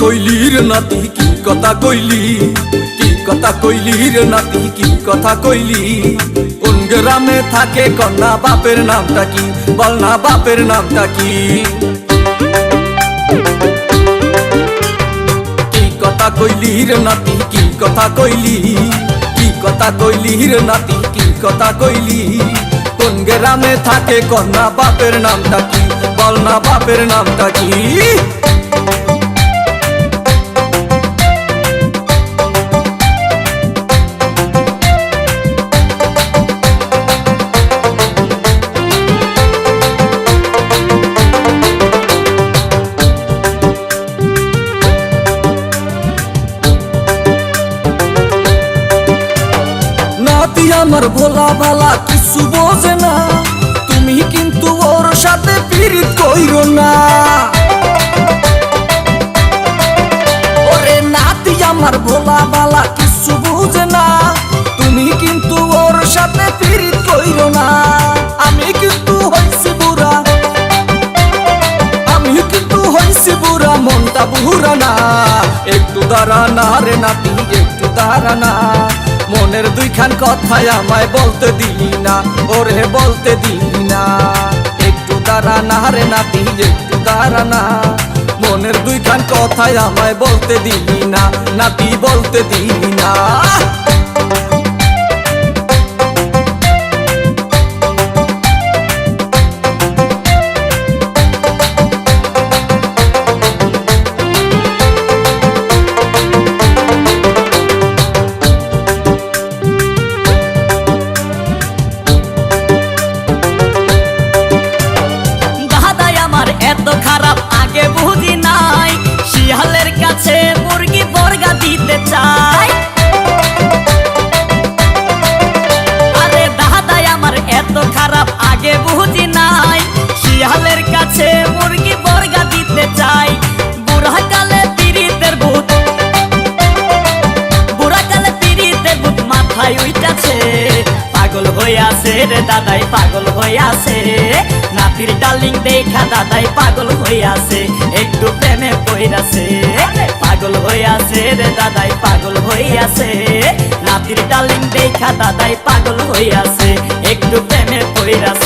কইলি রে নাতি কি কথা কইলি, কি কথা কইলি রে নাতি কি কথা কইলি। কোন গ্রামে থাকে কন্যা বাপের নামটা কি, বল না বাপের নামটা কি। কি কথা কইলি রে নাতি কি কথা কইলি, কি কথা কইলি রে নাতি কি কথা কইলি। কোন গ্রামে থাকে কন্যা বাপের নামটা কি, বল না বাপের নামটা কি। নাতি আমার ভোলা ভালা কিছু বোঝে না, তুমি কিন্তু ওর সাথে পীড়িত কইরো না। ওরে নাতি আমার ভোলা ভালা কিছু বোঝে না, তুমি কিন্তু ওর সাথে পীড়িত কইরো না। আমি কিন্তু হইছি বুড়া, আমি কিন্তু হইছি বুড়া, মনটা বুড়া না। একটু দাঁড়া না রে নাতি একটু দাঁড়া না, মনের দুইখান কথাই আমায় বলতে দিলি না, ওরে বলতে দিলি না। একটু দাঁড়া না রে নাতি একটু দাঁড়া না, মনের দুইখান কথাই আমায় বলতে দিলি না, নাতি বলতে দিলি না। এত খারাপ আগে বুঝি নাই, শিয়ালের কাছে মুরগি বর্গা দিতে চাই। আরে দাদাই আমার এত খারাপ আগে বুঝি নাই, শিয়ালের কাছে মুরগি বর্গা দিতে চাই। বুড়া কালে পীড়িতের ভূত, বুড়া কালে পীড়িতের ভূত মাথায় উইটাছে। পাগল হইয়াছে রে দাদাই পাগল হইয়াছে, নাতির ডার্লিং দেখা দাদাই পাগল হইয়াছে, একটু প্রেমে পইরাছে। পাগল হইয়াছে রে দাদাই পাগল হইয়াছে, নাতির ডার্লিং দেখা দাদাই পাগল হইয়াছে, একটু প্রেমে পইরাছে।